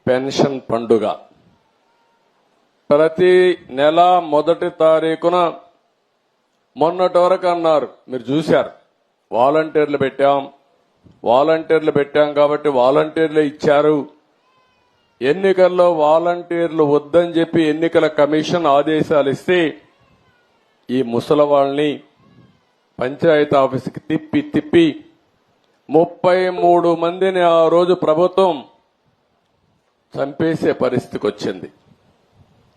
Pension పండుగ ప్రతి నెల మొదటి తారీఖున మొన్నటి వరకు అన్నారు, మీరు చూశారు, వాలంటీర్లు పెట్టాం కాబట్టి వాలంటీర్లు ఇచ్చారు. ఎన్నికల్లో వాలంటీర్లు వద్దని చెప్పి ఎన్నికల కమిషన్ ఆదేశాలు ఇస్తే ఈ ముసలవాళ్ళని పంచాయతీ ఆఫీసుకి తిప్పి 33 మందిని ఆ రోజు ప్రభుత్వం చంపేసే పరిస్థితికి వచ్చింది.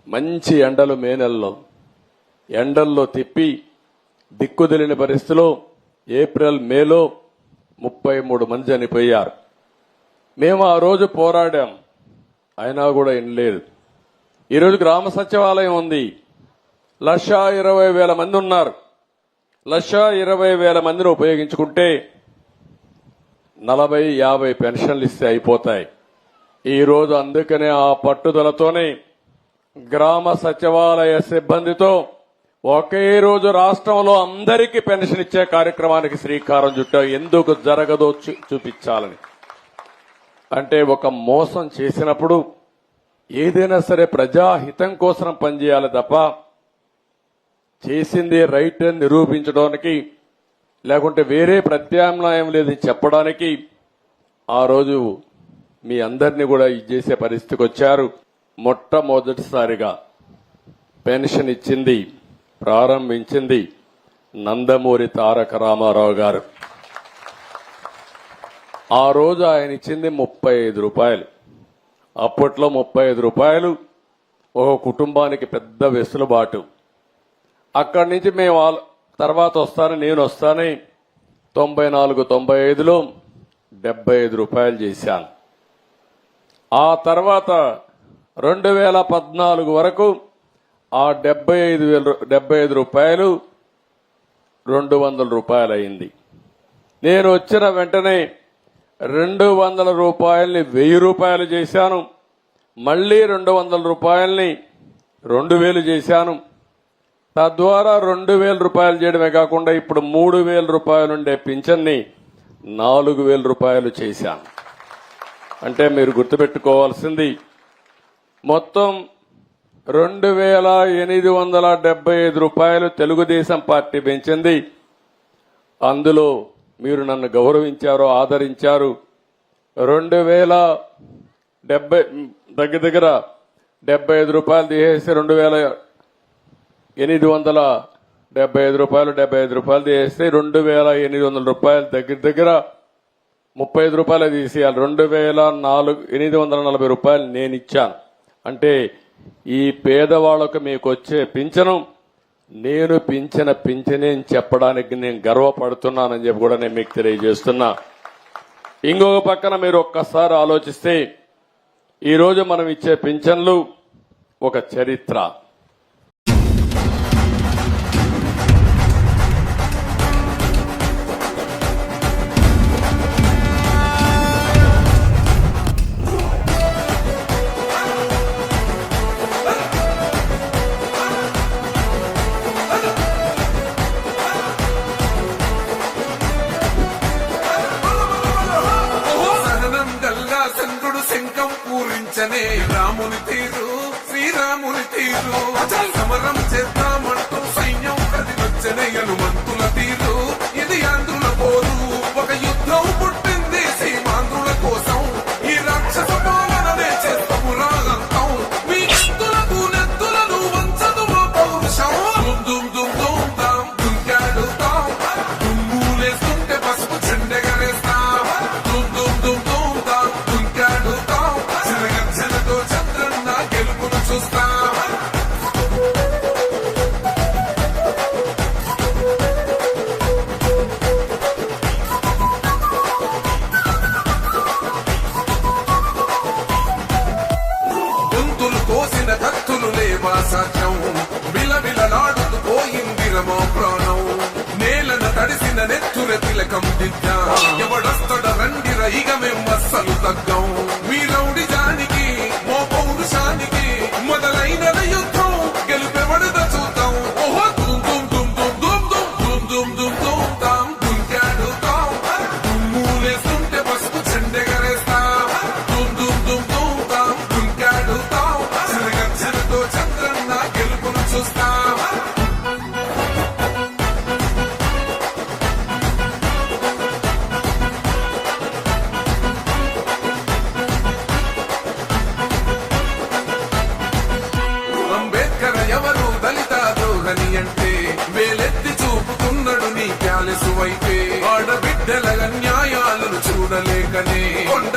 మంచి ఎండలు మే నెలలో ఎండల్లో తిప్పి దిక్కుదెలిని పరిస్థితిలో ఏప్రిల్ మేలో 33 మంది చనిపోయారు. మేము ఆ రోజు పోరాడాం, అయినా కూడా వినలేదు. ఈరోజు గ్రామ సచివాలయం ఉంది, 1,20,000 మంది ఉన్నారు. 1,20,000 మందిని ఉపయోగించుకుంటే 40-50 పెన్షన్లు ఇస్తే అయిపోతాయి. ఈ రోజు అందుకనే ఆ పట్టుదలతోనే గ్రామ సచివాలయ సిబ్బందితో ఒకే రోజు రాష్ట్రంలో అందరికీ పెన్షన్ ఇచ్చే కార్యక్రమానికి శ్రీకారం చుట్టాం. ఎందుకు జరగదో చూపించాలని. అంటే ఒక మోసం చేసినప్పుడు ఏదైనా సరే ప్రజాహితం కోసం పనిచేయాలి తప్ప చేసింది రైట్ అని నిరూపించడానికి లేకుంటే వేరే ప్రత్యామ్నాయం లేదని చెప్పడానికి ఆ రోజు మీ అందరినీ కూడా చేసే పరిస్థితికి వచ్చారు. మొట్టమొదటిసారిగా పెన్షన్ ఇచ్చింది, ప్రారంభించింది నందమూరి తారక రామారావు గారు. ఆ రోజు ఆయన ఇచ్చింది 35 రూపాయలు. అప్పట్లో 35 రూపాయలు ఒక కుటుంబానికి పెద్ద వెసులుబాటు. అక్కడి నుంచి మేము తర్వాత నేను వస్తానని 94-95లో 75 రూపాయలు చేశాను. ఆ తర్వాత 2014 వరకు ఆ 75 రూపాయలు 200 రూపాయలు అయింది. నేను వచ్చిన వెంటనే 200 రూపాయల్ని 1000 రూపాయలు చేశాను. మళ్లీ 200 రూపాయల్ని 2000 చేశాను. తద్వారా 2000 రూపాయలు చేయడమే కాకుండా ఇప్పుడు 3000 రూపాయలు ఉండే పింఛన్ని 4000 రూపాయలు చేశాను. అంటే మీరు గుర్తుపెట్టుకోవాల్సింది మొత్తం 2,875 రూపాయలు తెలుగుదేశం పార్టీ పెంచింది. అందులో మీరు నన్ను గౌరవించారు, ఆదరించారు. 2,070 దగ్గర 75 రూపాయలు తీసేసి 2,875 రూపాయలు 75 రూపాయలు తీసేస్తే 2,800 రూపాయలు దగ్గర 35 రూపాయలు తీసేయాలి. 2,840 రూపాయలు నేను ఇచ్చాను. అంటే ఈ పేదవాళ్లకు మీకు వచ్చే పింఛను నేను పింఛనే చెప్పడానికి నేను గర్వపడుతున్నానని చెప్పి కూడా నేను మీకు తెలియజేస్తున్నా. ఇంకొక పక్కన మీరు ఒక్కసారి ఆలోచిస్తే ఈరోజు మనం ఇచ్చే పింఛన్లు ఒక చరిత్ర. రాముని తీరు శ్రీరాముని తీరు సమరం చేద్దామంటూ సైన్యం కదిలొచ్చనే హనుమంతుల తీరు. ఇది ఆంధ్రుల పోరు, ఒక యుద్ధం పుట్టింది సీమాంధ్రుల కోసం. ఈ రాక్షస పాలననే చేస్తాము రాగంతం. మీ నెత్తులకు నెత్తులను వంచదు మా పౌరుషం. దుమ్ దుమ్ దుమ్ దుమ్ దుంకాడుతాం, దుమ్ములేస్తుంటే పసుపు చెండెగరేస్తాం. దుమ్ దుమ్ దుమ్ దుమ్ దుమ్ దుంకాడుతాం, జనగర్జనతో చంద్రన్న గెలుపును చూస్తాం. గొంతులు కోసిన కత్తులు లేవా సాధ్యం, బిలబిలలాడుతూ పోయింది రమా ప్రాణం. నేలను తడిసిన నెత్తుర తిలకం దిద్దా, ఎవడొస్తడ రండి రైగ మేము అస్సలు తగ్గం. మీ రౌడి జానికి మో పౌరుషానికి మొదలైన యుద్ధం గెలుపెవడద చూద్దాం. ఓహో దుమ్ దుమ్ దుమ్ దుమ్ దుమ్ దుమ్ దుమ్ దుమ్ దుమ్ తాం దుంకాడుతాం, దుమ్ములేస్తుంటే పసుపు చెండెగరేస్తాం. దుమ్ దుమ్ దుమ్ దుమ్ తాం లేకనే కొండ